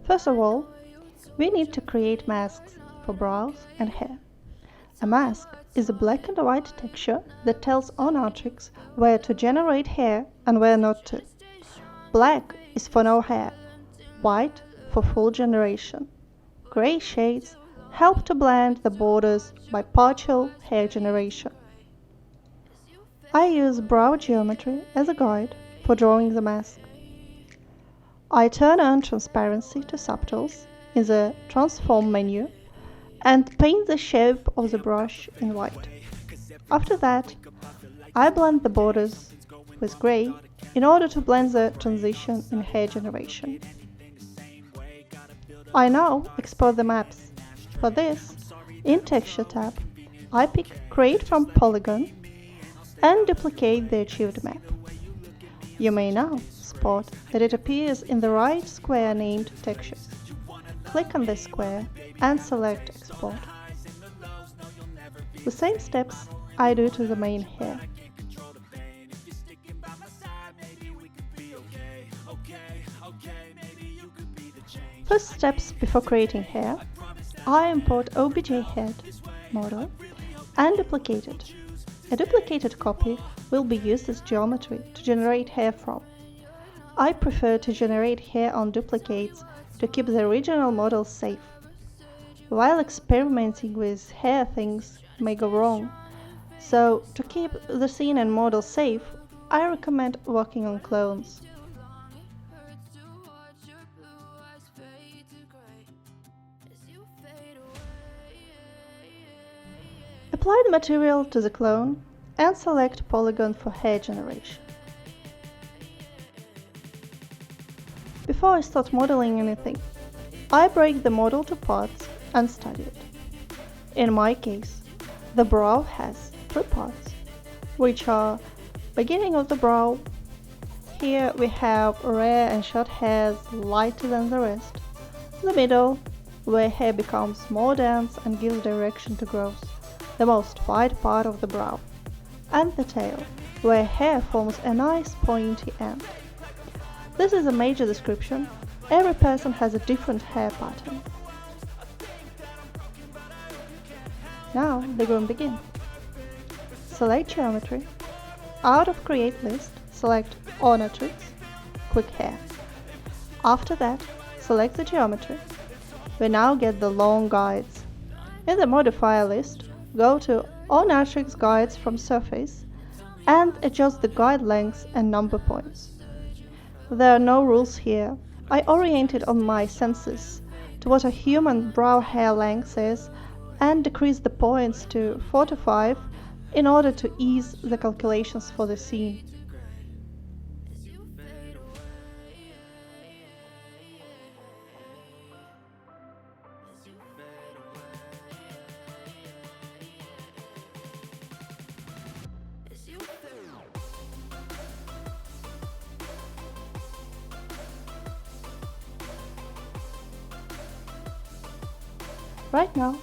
First of all, we need to create masks for brows and hair. A mask is a black and white texture that tells Onatrix where to generate hair and where not to. Black is for no hair, white for full generation. Gray shades help to blend the borders by partial hair generation. I use brow geometry as a guide for drawing the mask. I turn on transparency to subtles in the transform menu and paint the shape of the brush in white. After that, I blend the borders with gray in order to blend the transition in hair generation. I now export the maps. For this, in Texture tab, I pick Create from Polygon and duplicate the achieved map. You may now spot that it appears in the right square named Textures. Click on this square and select Export. The same steps I do to the main hair. First steps before creating hair, I import OBJ head model and duplicate it. A duplicated copy will be used as geometry to generate hair from. I prefer to generate hair on duplicates to keep the original model safe. While experimenting with hair, things may go wrong, so to keep the scene and model safe, I recommend working on clones. Apply the material to the clone and select Polygon for hair generation. Before I start modeling anything, I break the model to parts and study it. In my case, the brow has 3 parts, which are beginning of the brow. Here we have rare and short hairs lighter than the rest. The middle, where hair becomes more dense and gives direction to growth, the most wide part of the brow. And the tail, where hair forms a nice pointy end. This is a major description. Every person has a different hair pattern. Now the groom begins. Select Geometry. Out of Create list, select Onatrix, Quick Hair. After that, select the geometry. We now get the long guides. In the modifier list, go to Onatrix Guides from Surface and adjust the guide lengths and number points. There are no rules here. I oriented on my senses to what a human brow hair length is and decreased the points to 4 to 5 in order to ease the calculations for the scene. Right now,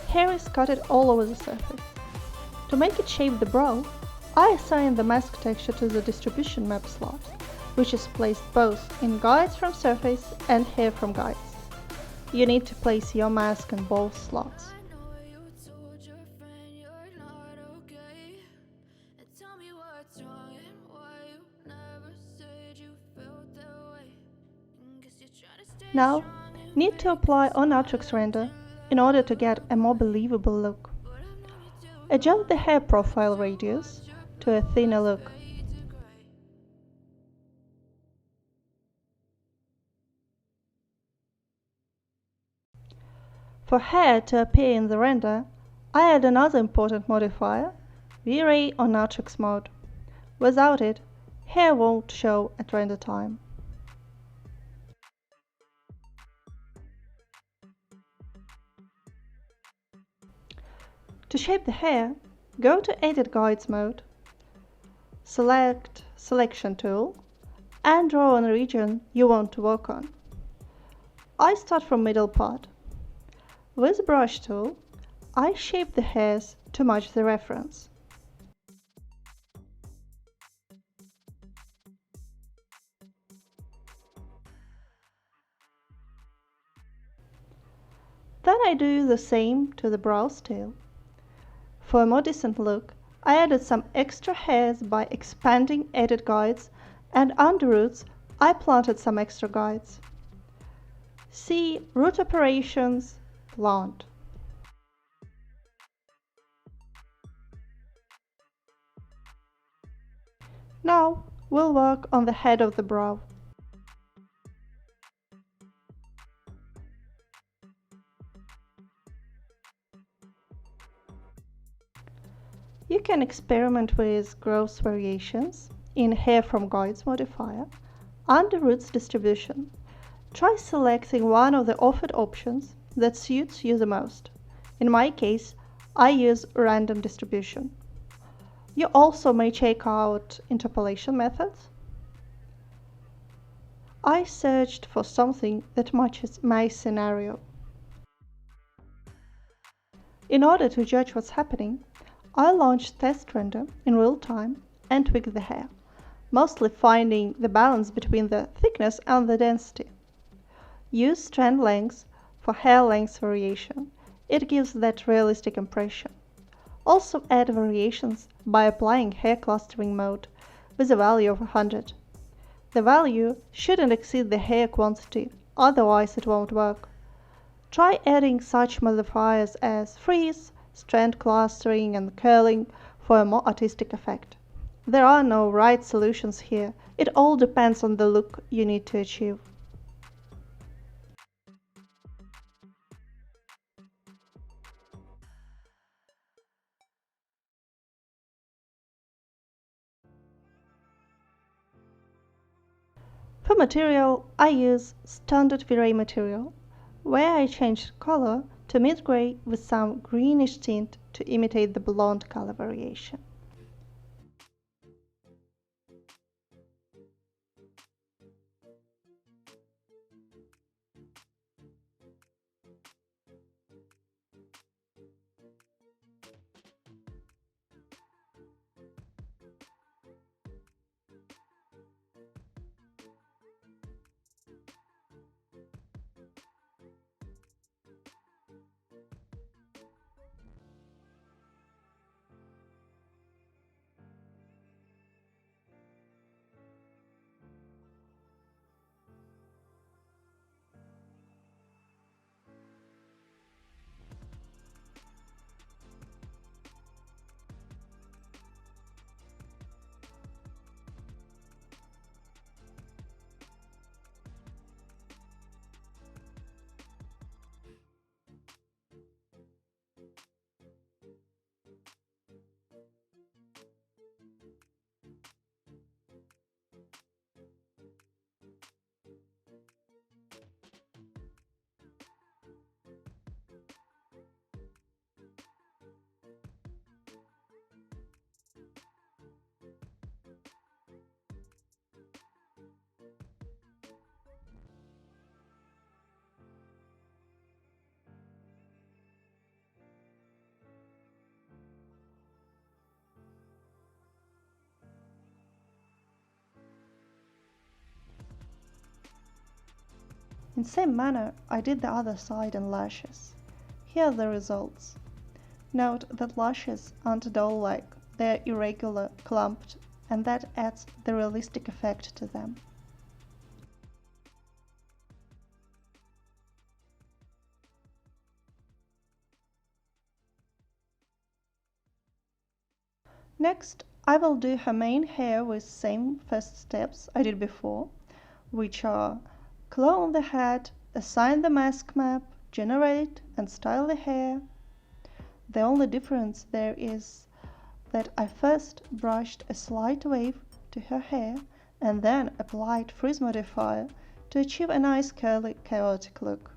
hair is scattered all over the surface. To make it shape the brow, I assign the mask texture to the distribution map slot, which is placed both in Guides from Surface and Hair from Guides. You need to place your mask in both slots. Now, need to apply Onatrix render in order to get a more believable look. Adjust the hair profile radius to a thinner look. For hair to appear in the render, I add another important modifier, V-Ray Onatrix mode. Without it, hair won't show at render time. To shape the hair, go to Edit Guides mode, select Selection tool, and draw on a region you want to work on. I start from middle part. With Brush tool, I shape the hairs to match the reference. Then I do the same to the brows tail. For a more decent look, I added some extra hairs by expanding edit guides, and under roots I planted some extra guides. See Root Operations, Plant. Now we'll work on the head of the brow. You can experiment with growth variations in Hair from Guides modifier under Roots distribution. Try selecting one of the offered options that suits you the most. In my case, I use random distribution. You also may check out interpolation methods. I searched for something that matches my scenario. In order to judge what's happening, I launched test render in real time and tweaked the hair, mostly finding the balance between the thickness and the density. Use strand length for hair length variation. It gives that realistic impression. Also add variations by applying hair clustering mode with a value of 100. The value shouldn't exceed the hair quantity, otherwise it won't work. Try adding such modifiers as freeze, strand clustering, and curling for a more artistic effect. There are no right solutions here. It all depends on the look you need to achieve. For material, I use standard V-Ray material, where I changed color to mid-gray with some greenish tint to imitate the blonde color variation. In the same manner, I did the other side and lashes. Here are the results. Note that lashes aren't doll-like, they're irregular, clumped, and that adds the realistic effect to them. Next, I will do her main hair with same first steps I did before, which are clone the head, assign the mask map, generate and style the hair. The only difference there is that I first brushed a slight wave to her hair and then applied freeze modifier to achieve a nice curly, chaotic look.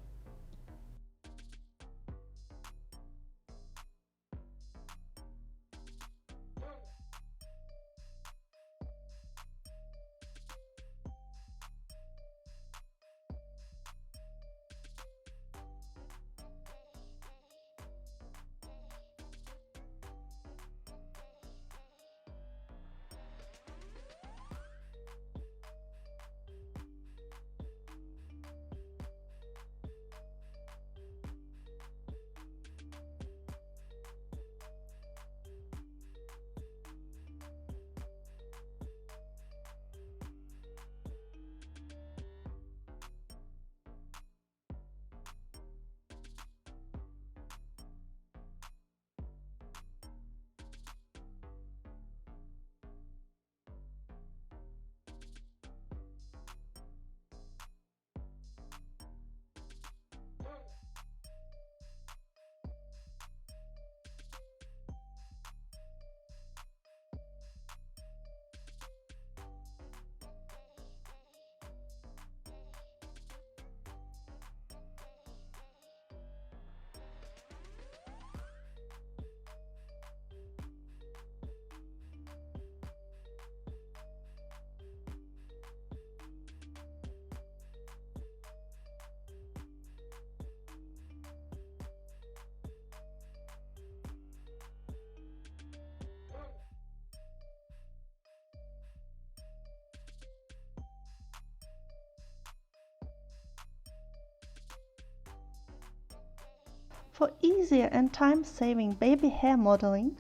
For easier and time-saving baby hair modeling,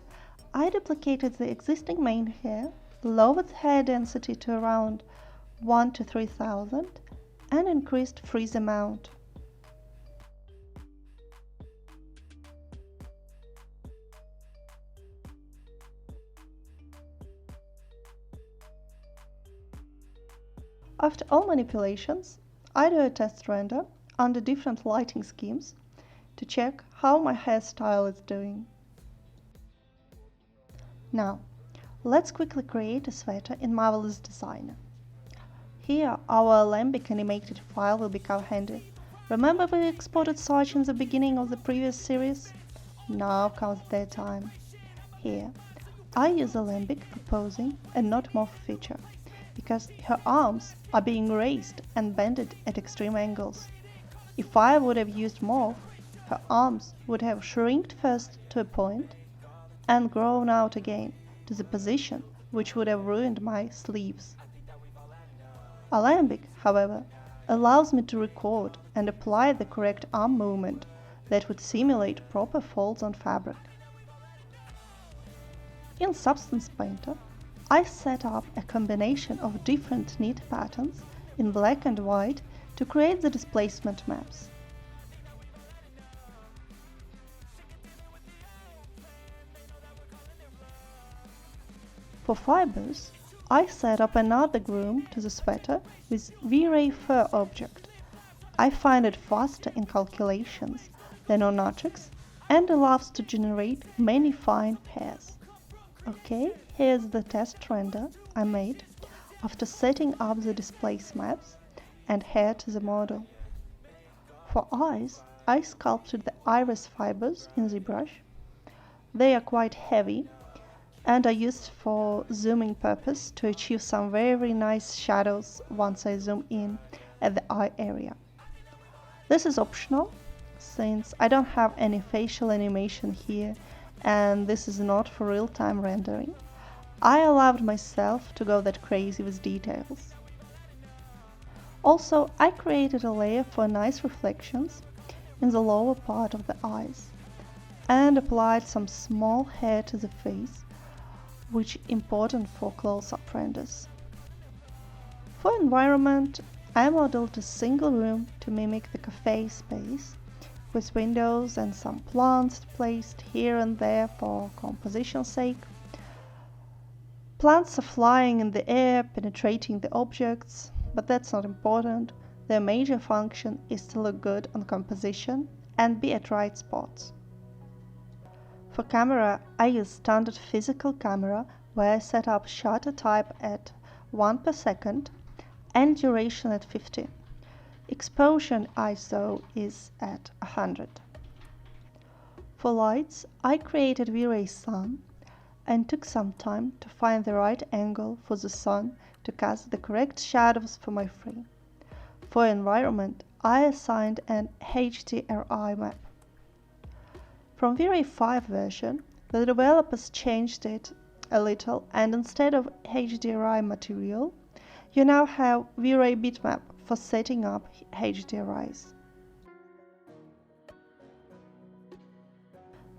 I duplicated the existing main hair, lowered hair density to around 1 to 3000, and increased frizz amount. After all manipulations, I do a test render under different lighting schemes to check how my hairstyle is doing. Now, let's quickly create a sweater in Marvelous Designer. Here, our Alembic animated file will become handy. Remember we exported such in the beginning of the previous series? Now comes their time. Here, I use Alembic for posing and not morph feature, because her arms are being raised and bended at extreme angles. If I would have used morph, her arms would have shrinked first to a point and grown out again to the position which would have ruined my sleeves. Alembic, however, allows me to record and apply the correct arm movement that would simulate proper folds on fabric. In Substance Painter, I set up a combination of different knit patterns in black and white to create the displacement maps. For fibers, I set up another groom to the sweater with V-Ray fur object. I find it faster in calculations than on Matrix and allows to generate many fine pairs. Okay, here's the test render I made after setting up the displace maps and hair to the model. For eyes, I sculpted the iris fibers in ZBrush. They are quite heavy and are used for zooming purpose to achieve some very nice shadows once I zoom in at the eye area. This is optional, since I don't have any facial animation here and this is not for real-time rendering. I allowed myself to go that crazy with details. Also, I created a layer for nice reflections in the lower part of the eyes and applied some small hair to the face, which is important for close-up renders. For environment, I modeled a single room to mimic the cafe space, with windows and some plants placed here and there for composition's sake. Plants are flying in the air, penetrating the objects, but that's not important. Their major function is to look good on composition and be at right spots. For camera, I use standard physical camera where I set up shutter type at 1 per second and duration at 50. Exposure ISO is at 100. For lights, I created V-Ray Sun and took some time to find the right angle for the sun to cast the correct shadows for my frame. For environment, I assigned an HDRI map. From V-Ray 5 version, the developers changed it a little, and instead of HDRI material, you now have V-Ray bitmap for setting up HDRIs.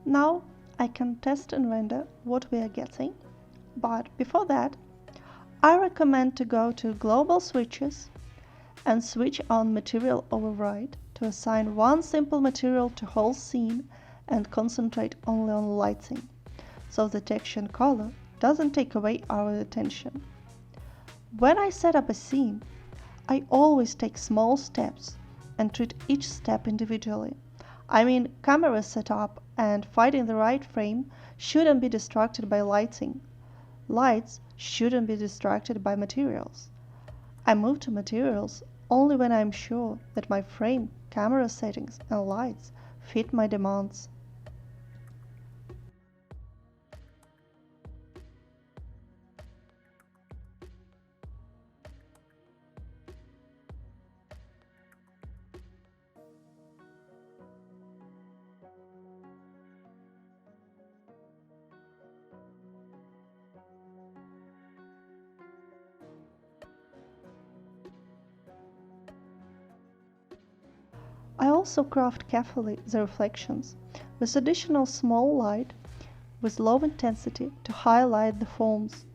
Now I can test and render what we are getting, but before that, I recommend to go to Global Switches and switch on Material Override to assign one simple material to whole scene and concentrate only on lighting, so the texture and color doesn't take away our attention. When I set up a scene, I always take small steps and treat each step individually. I mean, camera setup and finding the right frame shouldn't be distracted by lighting. Lights shouldn't be distracted by materials. I move to materials only when I'm sure that my frame, camera settings and lights fit my demands. I also craft carefully the reflections with additional small light with low intensity to highlight the forms.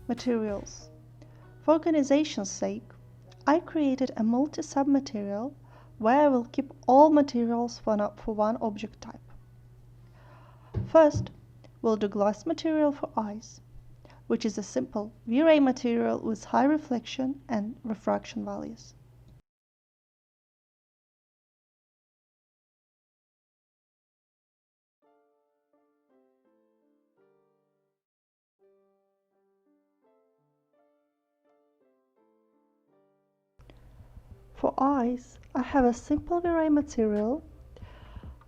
Materials. For organization's sake, I created a multi-sub-material where I will keep all materials for one object type. First, we'll do glass material for eyes, which is a simple V-ray material with high reflection and refraction values. For eyes, I have a simple V-ray material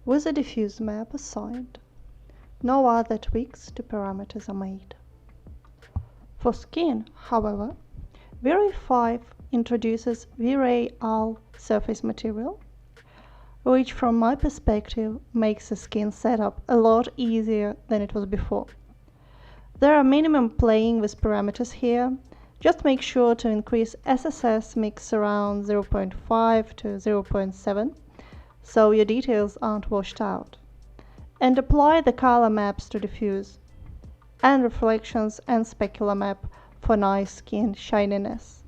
with a diffuse map assigned. No other tweaks to parameters are made. For skin, however, V-ray 5 introduces V-ray AL surface material, which from my perspective makes the skin setup a lot easier than it was before. There are minimum playing with parameters here. Just make sure to increase SSS mix around 0.5 to 0.7 so your details aren't washed out. And apply the color maps to diffuse, and reflections and specular map for nice skin shininess.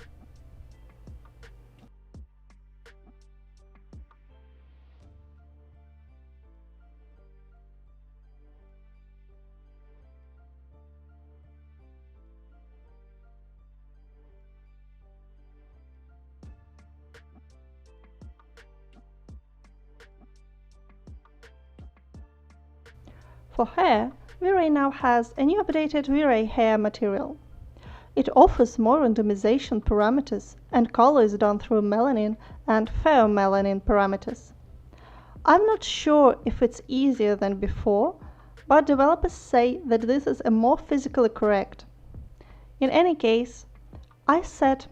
For hair, V-ray now has a new updated V-ray hair material. It offers more randomization parameters, and color is done through melanin and pheomelanin parameters. I'm not sure if it's easier than before, but developers say that this is a more physically correct. In any case, I set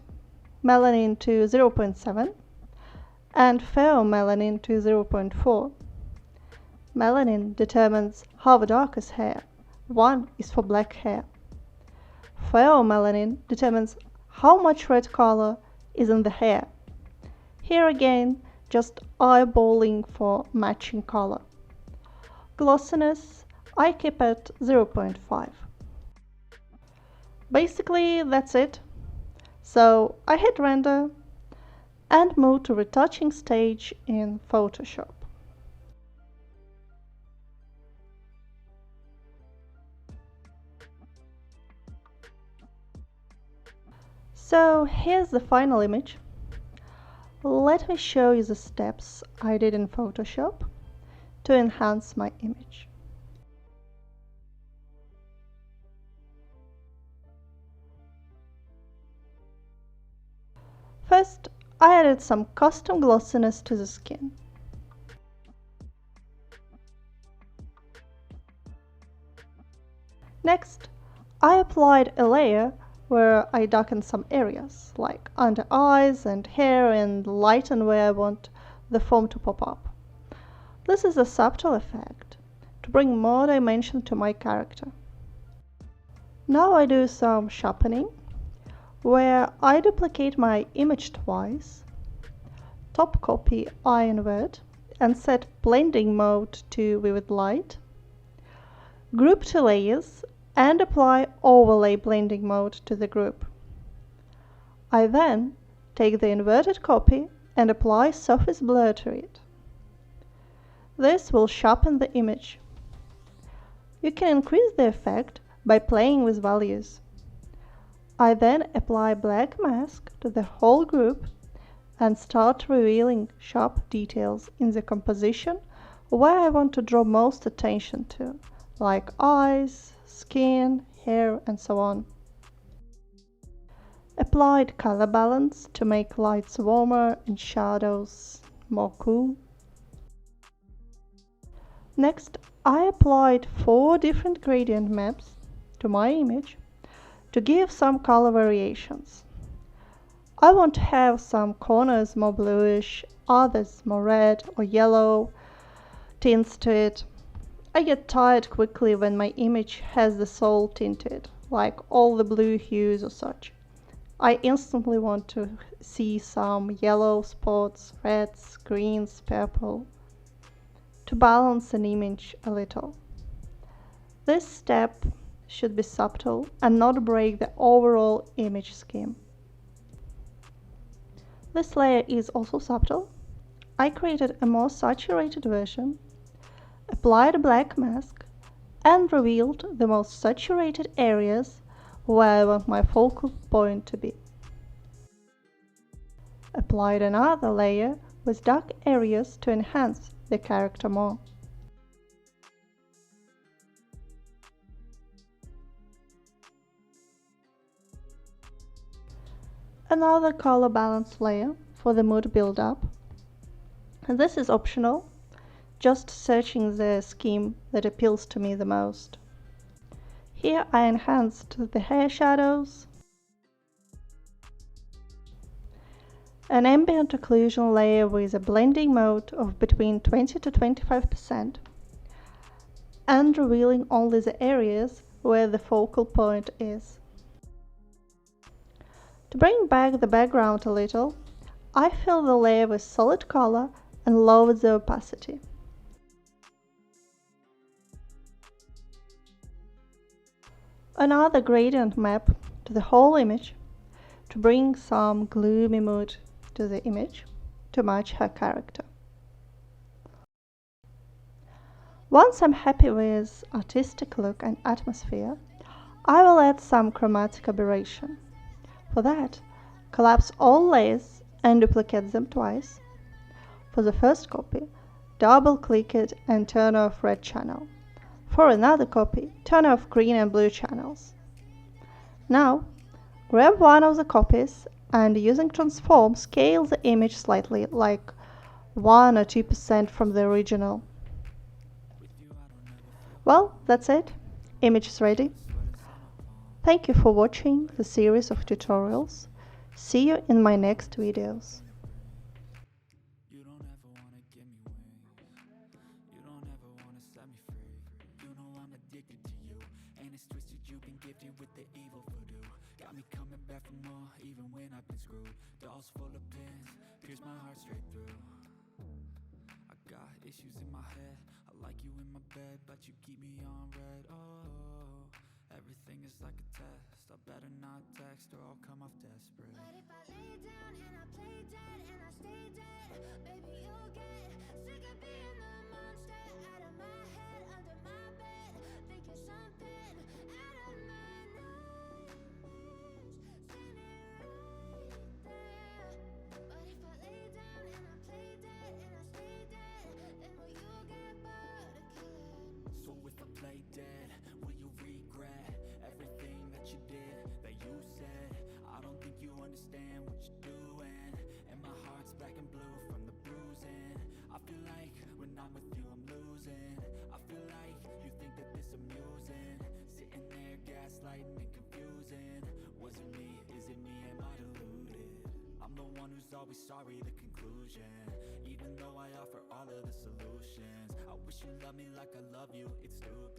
melanin to 0.7 and pheomelanin to 0.4. Melanin determines how dark is hair. 1 is for black hair. Pheomelanin determines how much red color is in the hair. Here again, just eyeballing for matching color. Glossiness, I keep at 0.5. Basically, that's it. So I hit render and move to retouching stage in Photoshop. So here's the final image. Let me show you the steps I did in Photoshop to enhance my image. First, I added some custom glossiness to the skin. Next, I applied a layer where I darken some areas, like under eyes and hair, and lighten where I want the form to pop up. This is a subtle effect to bring more dimension to my character. Now I do some sharpening, where I duplicate my image twice, top copy I invert, and set blending mode to vivid light, group to layers, and apply overlay blending mode to the group. I then take the inverted copy and apply surface blur to it. This will sharpen the image. You can increase the effect by playing with values. I then apply black mask to the whole group and start revealing sharp details in the composition where I want to draw most attention to, like eyes, skin, hair, and so on. Applied color balance to make lights warmer and shadows more cool. Next, I applied 4 different gradient maps to my image to give some color variations. I want to have some corners more bluish, others more red or yellow tints to it. I get tired quickly when my image has the soul tinted, like all the blue hues or such. I instantly want to see some yellow spots, reds, greens, purple, to balance an image a little. This step should be subtle and not break the overall image scheme. This layer is also subtle. I created a more saturated version, applied a black mask, and revealed the most saturated areas where I want my focal point to be. Applied another layer with dark areas to enhance the character more. Another color balance layer for the mood build-up. And this is optional, just searching the scheme that appeals to me the most. Here I enhanced the hair shadows, an ambient occlusion layer with a blending mode of between 20 to 25%, and revealing only the areas where the focal point is. To bring back the background a little, I fill the layer with solid color and lowered the opacity. Another gradient map to the whole image to bring some gloomy mood to the image to match her character. Once I'm happy with artistic look and atmosphere, I will add some chromatic aberration. For that, collapse all layers and duplicate them twice. For the first copy, double-click it and turn off red channel. For another copy, turn off green and blue channels. Now, grab one of the copies and using transform, scale the image slightly, like 1 or 2% from the original. Well, that's it. Image is ready. Thank you for watching the series of tutorials. See you in my next videos. You don't ever wanna give me wings. You don't ever wanna set me free. You know I'm addicted to you, and it's twisted. You've been gifted with the evil voodoo. Got me coming back for more, even when I've been screwed. Dolls full of pins, pierce my heart straight through. I got issues in my head. I like you in my bed, but you keep me on red. Oh, everything is like a test. I better not text or I'll come off desperate. But if I lay down and I play dead and I stay dead, baby, you'll get sick of being the monster out of my head, under my bed. Think you're something out of my nightmares, standing right there. But if I lay down and I play dead and I stay dead, then will you get bored of killing? So if I play dead, will you regret everything that you did, that you said? I don't think you understand what you're doing, and my heart's black and blue from the bruising. I feel like when I'm with you I'm losing. I feel like you think that this amusing, sitting there gaslighting and confusing. Was it me? Is it me? Am I deluded? I'm the one who's always sorry, the conclusion, even though I offer all of the solutions. I wish you loved me like I love you, it's stupid.